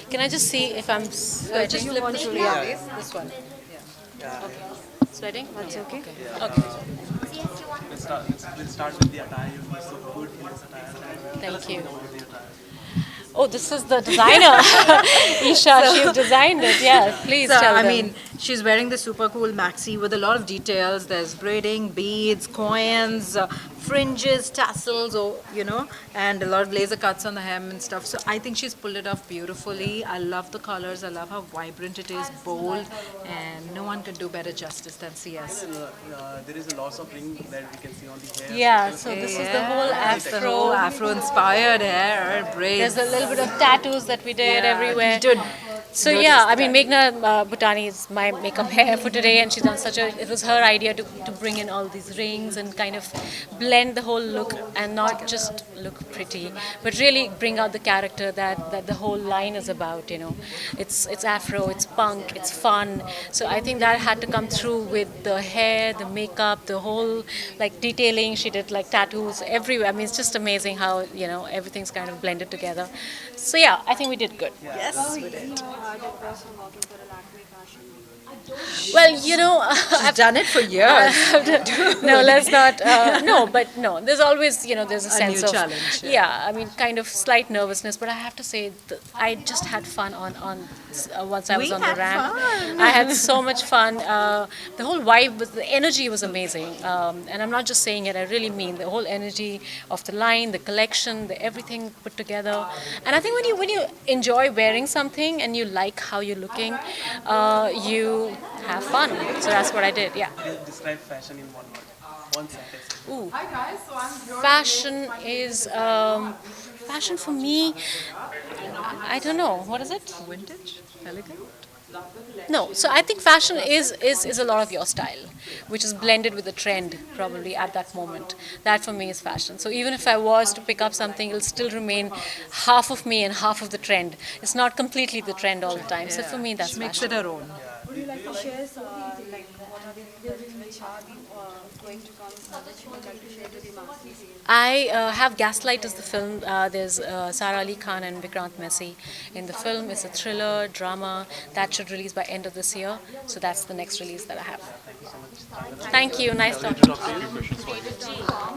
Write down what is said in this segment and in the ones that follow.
Can I just see if I'm sweating? Just flip the shoulder, please. This one. Sweating? That's okay. Okay. We'll start with the attire. You're so good in this attire. Thank you. About the attire. Oh, this is the designer. Isha, she's designed it. Yeah, please So, tell I them. mean, she's wearing the super cool maxi with a lot of details. There's braiding, beads, coins, fringes, tassels, and a lot of laser cuts on the hem and stuff. So I think she's pulled it off beautifully. I love the colors. I love how vibrant it is, bold, and no one could do better justice than CS. There is a loss of ring that we can see on the hair. Yeah, so this is the whole The whole afro. Afro-inspired hair, braids. There's a little bit of tattoos that we did everywhere. You did. So yeah, I mean, Meghna Bhutani is my makeup hair for today, and she's done it was her idea to bring in all these rings and kind of blend the whole look and not just look pretty, but really bring out the character that the whole line is about, It's Afro, it's punk, it's fun. So I think that had to come through with the hair, the makeup, the whole like detailing. She did like tattoos everywhere. I mean, it's just amazing how, everything's kind of blended together. So yeah, I think we did good. Yes, we did. Well, She's done it for years. no, let's not. No. There's always, there's a sense new of challenge, Yeah, I mean, kind of slight nervousness, but I have to say, I just had fun on once I was We on the had ramp. fun. I had so much fun. The whole vibe, the energy was amazing, and I'm not just saying it. I really mean the whole energy of the line, the collection, the everything put together. And I think when you enjoy wearing something and you like how you're looking, you have fun. So that's what I did. Yeah. Describe fashion in one word. One sentence. Ooh. Fashion is fashion for me. I don't know. What is it? Vintage, elegant. No. So I think fashion is a lot of your style, which is blended with the trend probably at that moment. That for me is fashion. So even if I was to pick up something, it'll still remain half of me and half of the trend. It's not completely the trend all the time. So for me, that's She makes fashion. it her own. Would you like to share some, what are the films which are going to come that you would like to share to the masses? I have Gaslight as the film. There's Sara Ali Khan and Vikrant Messi in the film. It's a thriller, drama that should release by end of this year. So that's the next release that I have. Thank you. Nice talking to you.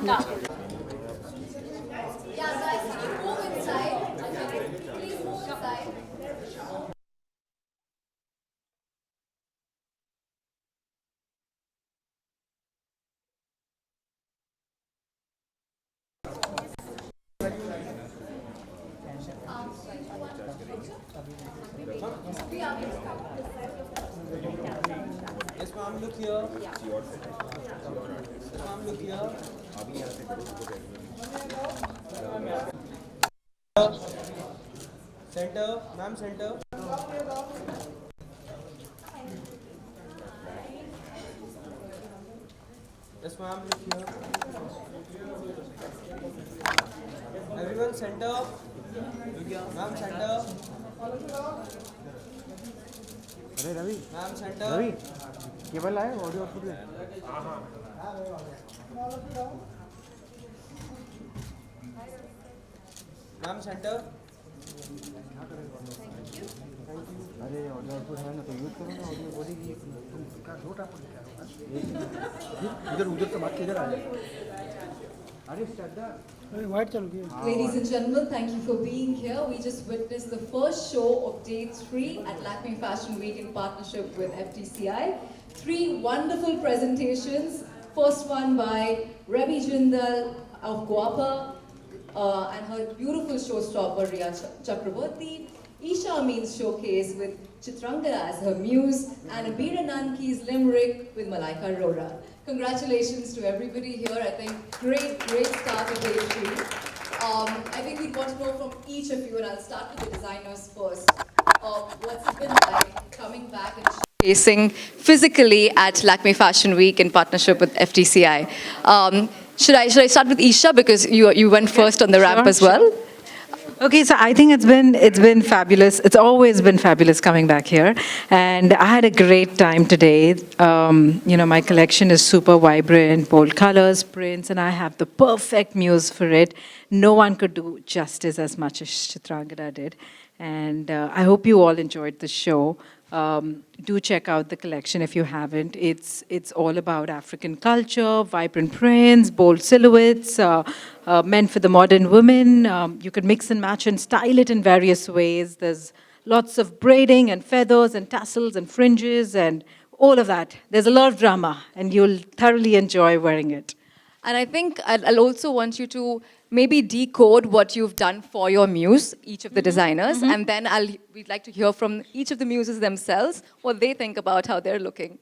No. Yeah, guys, can you move inside? Please move inside. Yes, ma'am, look here. Yes, ma'am, look here. Center, ma'am, center. Yes, ma'am, look here. Everyone, center. Ma'am, center. अरे Ravi Ma'am, center. Ravi cable आए audio output में Ma'am, center. अरे audio output है ना तो use करो ना audio बोलेगी इधर उधर तो बात किधर आ जाए अरे श्रद्धा अरे वाइट चलो गया Ladies and gentlemen, thank you for being here. We just witnessed the first show of day 3 at Lakme Fashion Week in partnership with FTCI. 3 wonderful presentations. First one by Ravi Jindal of Guapa and her beautiful showstopper Rhea Chakraborty. Isha Amin's showcase with Chitrangada as her muse, and Abira Nanki's limerick with Malaika Arora. Congratulations to everybody here. I think great start of day 3. I think we want to know from each of you, and I'll start with the designers first. What's it been like coming back and showcasing physically at Lakme Fashion Week in partnership with FTCI? Should I start with Isha because you went first on the ramp as well? Okay, so I think it's been fabulous. It's always been fabulous coming back here, and I had a great time today. My collection is super vibrant, bold colors, prints, and I have the perfect muse for it. No one could do justice as much as Chitrangada did, And I hope you all enjoyed the show. Do check out the collection if you haven't. It's all about African culture, vibrant prints, bold silhouettes, meant for the modern woman. You can mix and match and style it in various ways. There's lots of braiding and feathers and tassels and fringes and all of that. There's a lot of drama, and you'll thoroughly enjoy wearing it. And I think I'll also want you to maybe decode what you've done for your muse, each of the designers, and then we'd like to hear from each of the muses themselves what they think about how they're looking.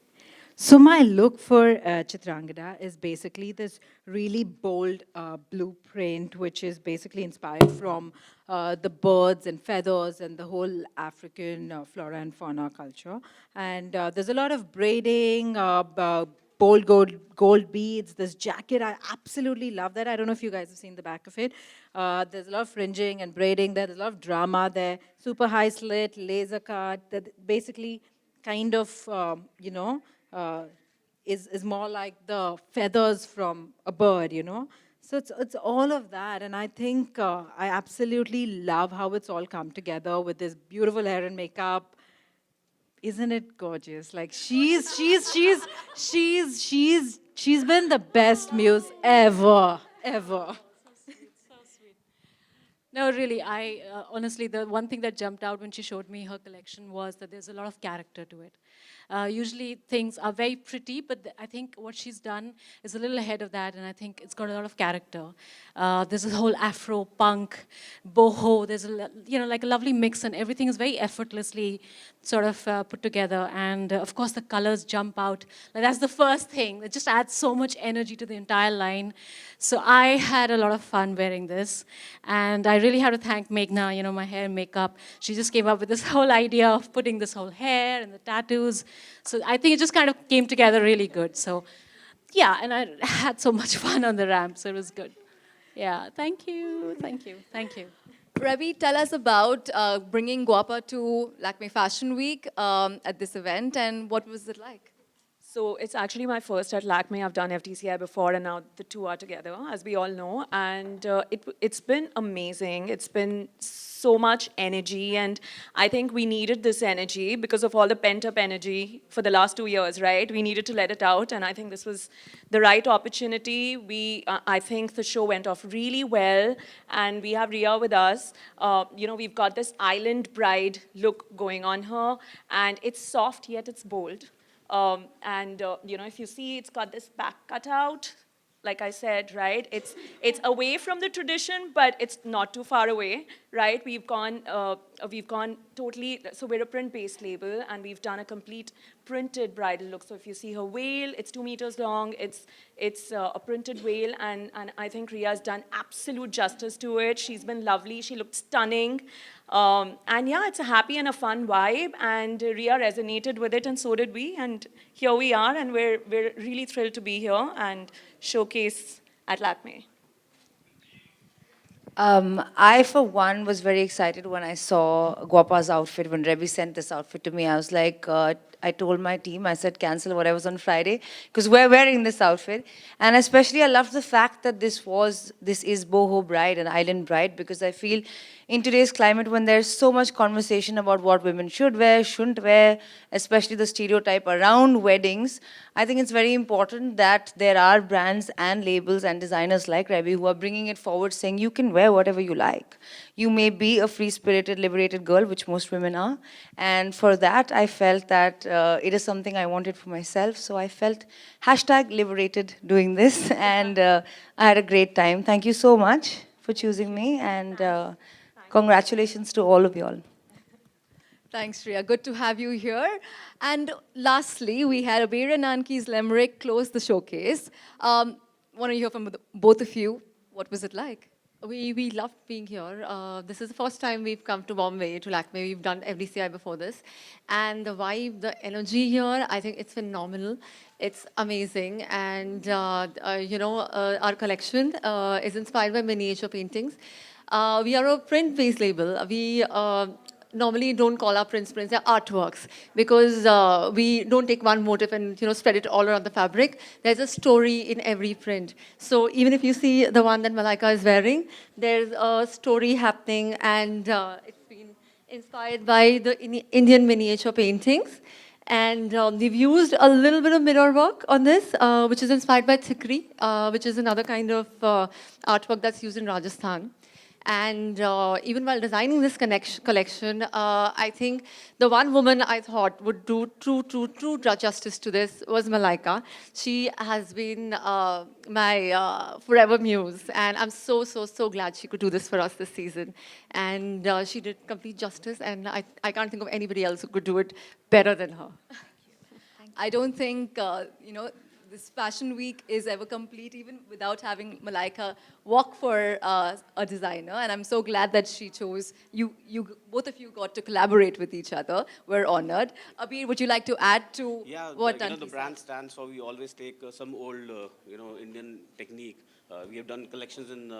So my look for Chitrangada is basically this really bold blueprint, which is basically inspired from the birds and feathers and the whole African flora and fauna culture. And there's a lot of braiding, bold gold beads. This jacket, I absolutely love that. I don't know if you guys have seen the back of it. There's a lot of fringing and braiding there. There's a lot of drama there. Super high slit, laser cut. That basically kind of, is more like the feathers from a bird, So it's all of that, and I think I absolutely love how it's all come together with this beautiful hair and makeup. Isn't it gorgeous? Like she's been the best muse ever. No, really, I honestly, the one thing that jumped out when she showed me her collection was that there's a lot of character to it. Usually things are very pretty, but I think what she's done is a little ahead of that, and I think it's got a lot of character. There's a whole Afro, punk, boho, there's like a lovely mix, and everything is very effortlessly sort of put together, and of course the colors jump out. Like, that's the first thing. It just adds so much energy to the entire line. So I had a lot of fun wearing this, and I really have to thank Meghna, my hair and makeup. She just came up with this whole idea of putting this whole hair and the tattoos. So I think it just kind of came together really good. So yeah, and I had so much fun on the ramp, so it was good. Yeah, thank you. Ravi, tell us about bringing Guapa to Lakme Fashion Week at this event, and what was it like? So it's actually my first at Lakme. I've done FTCI before, and now the two are together, as we all know. And it's been amazing. It's been so much energy, and I think we needed this energy because of all the pent-up energy for the last 2 years, right? We needed to let it out, and I think this was the right opportunity. I think the show went off really well, and we have Rhea with us. We've got this island bride look going on her, and it's soft yet it's bold. If you see, it's got this back cutout, like I said, right? It's away from the tradition, but it's not too far away, right? We've gone totally, so we're a print-based label, and we've done a complete printed bridal look. So if you see her veil, it's 2 meters long, it's a printed veil, and I think Rhea's done absolute justice to it. She's been lovely, she looked stunning. And yeah, it's a happy and a fun vibe, and Rhea resonated with it, and so did we, and here we are, and we're really thrilled to be here and showcase at Lakme. I, for one, was very excited when I saw Guapa's outfit. When Rebby sent this outfit to me, I was like, I told my team, I said, cancel whatever's on Friday, because we're wearing this outfit. And especially, I loved the fact that this is boho bride, an island bride, because I feel in today's climate, when there's so much conversation about what women should wear, shouldn't wear, especially the stereotype around weddings, I think it's very important that there are brands and labels and designers like Rebby who are bringing it forward, saying you can wear whatever you like. You may be a free-spirited, liberated girl, which most women are. And for that, I felt that it is something I wanted for myself. So I felt #liberated doing this. And I had a great time. Thank you so much for choosing me. And congratulations to all of you all. Thanks, Rhea. Good to have you here. And lastly, we had Abir Nanki's Limerick close the showcase. Want to hear from both of you. What was it like? We loved being here. This is the first time we've come to Bombay, to Lakme. We've done FDCI before this. And the vibe, the energy here, I think it's phenomenal. It's amazing. And, our collection is inspired by miniature paintings. We are a print-based label. We normally don't call our prints, they're artworks, because we don't take one motif and spread it all around the fabric. There's a story in every print. So even if you see the one that Malaika is wearing, there's a story happening, and inspired by the Indian miniature paintings. And we've used a little bit of mirror work on this, which is inspired by Thikri, which is another kind of artwork that's used in Rajasthan. And even while designing this collection, I think the one woman I thought would do true justice to this was Malaika. She has been my forever muse, and I'm so glad she could do this for us this season. And she did complete justice, and I can't think of anybody else who could do it better than her. I don't think, this fashion week is ever complete even without having Malaika walk for a designer. And I'm so glad that she chose, both of you got to collaborate with each other. We're honored. Abir, would you like to add to what the brand stands for, we always take some old, Indian technique. We have done collections in,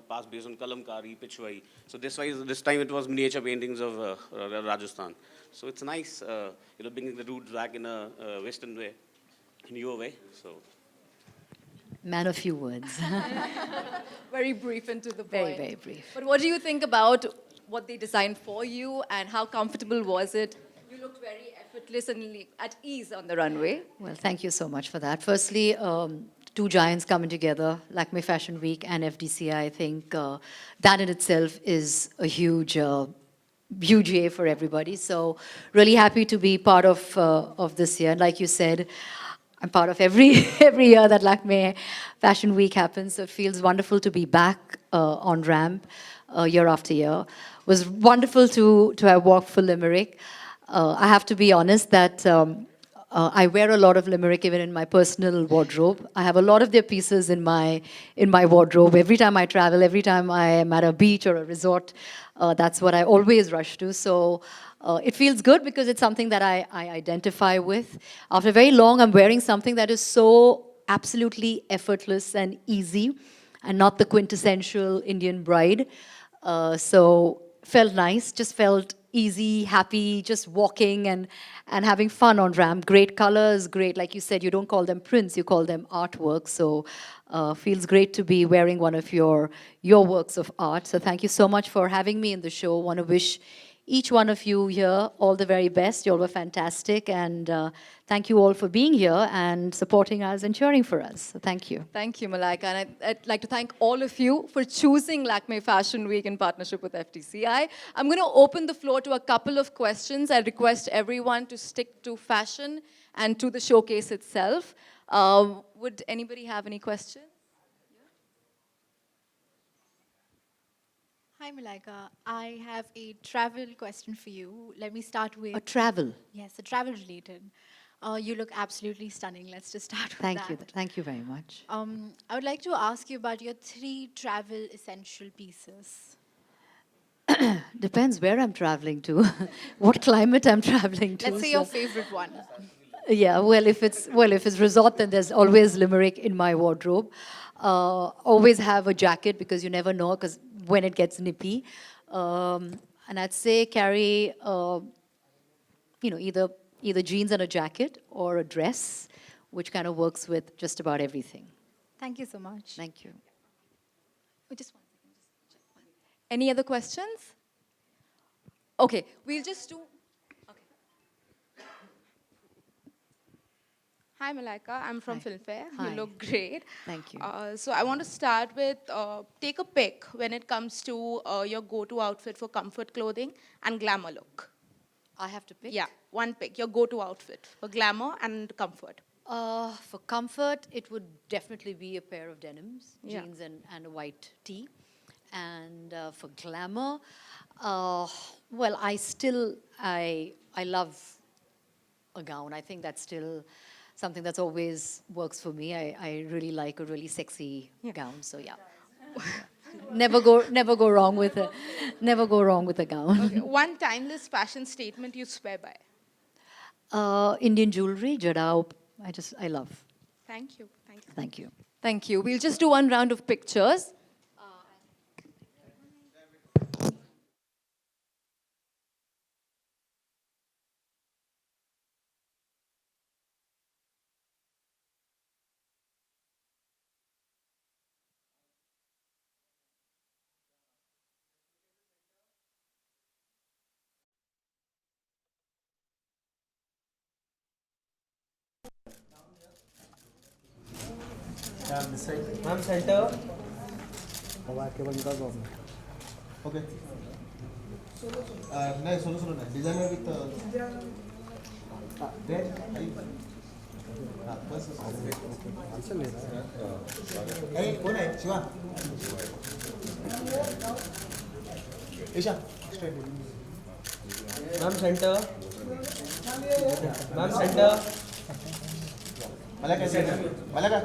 past based on Kalamkari, Pichwai. So this time it was miniature paintings of Rajasthan. So it's nice, bringing the roots back in a Western way, in your way. So. Man of few words. Very brief and to the point. Very, very brief. But what do you think about what they designed for you and how comfortable was it? You looked very effortless and at ease on the runway. Well, thank you so much for that. Firstly, two giants coming together, Lakme Fashion Week and FDCI, I think that in itself is a huge A for everybody. So really happy to be part of this year. And like you said, I'm part of every year that Lakme Fashion Week happens. So it feels wonderful to be back on ramp year after year. It was wonderful to have walked for Limerick. I have to be honest that I wear a lot of Limerick even in my personal wardrobe. I have a lot of their pieces in my wardrobe. Every time I travel, every time I am at a beach or a resort, that's what I always rush to. So it feels good because it's something that I identify with. After very long, I'm wearing something that is so absolutely effortless and easy and not the quintessential Indian bride. So felt nice, just felt easy, happy, just walking and having fun on ramp. Great colors, great, like you said, you don't call them prints, you call them artwork. So feels great to be wearing one of your works of art. So thank you so much for having me in the show. Want to wish each one of you here all the very best. You all were fantastic. And thank you all for being here and supporting us and cheering for us. So thank you. Thank you, Malaika. And I'd like to thank all of you for choosing Lakme Fashion Week in partnership with FTCI. I'm going to open the floor to a couple of questions. I request everyone to stick to fashion and to the showcase itself. Would anybody have any questions? Hi, Malaika. I have a travel question for you. Let me start with... A travel? Yes, a travel related. You look absolutely stunning. Let's just start with Thank you. that. Thank you very much. I would like to ask you about your 3 travel essential pieces. Depends where I'm traveling to, what climate I'm traveling to. Let's say your favorite one. Yeah, well, if it's resort, then there's always Limerick in my wardrobe. Always have a jacket because you never know because when it gets nippy. And I'd say carry, either jeans and a jacket or a dress, which kind of works with just about everything. Thank you so much. Thank you. Just one second. Any other questions? Okay, we'll just do... Hi, Malaika. I'm from Filmfare. Hi. You look great. Thank you. So I want to start with, take a pick when it comes to your go-to outfit for comfort clothing and glamour look. I have to pick? Yeah, one pick, your go-to outfit for glamour and comfort. For comfort, it would definitely be a pair of denims, Yeah. jeans and a white tee. And for glamour, well, I love a gown. I think that's still something that's always works for me. I really like a really sexy gown. So yeah, never go wrong with a gown. Okay. One timeless fashion statement you swear by. Indian jewelry, jada, I love. Thank you. Thank you. Thank you. Thank you. We'll just do one round of pictures. This side. Ma'am, center. Okay. No, solo. Designer with then बस answer ले रहा है कौन है Shiva Isha Ma'am, center. Ma'am, center. Malaika center Malaika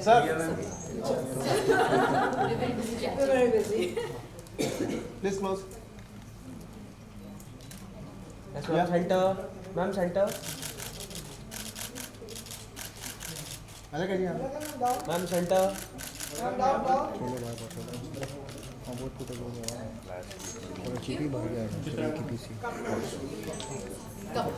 sir We're very busy. please close Yes, ma'am, center. Ma'am, center. Malaika ji Ma'am, center. बहुत कुछ हो गया और चिपी बढ़ गया है की पीसी Come.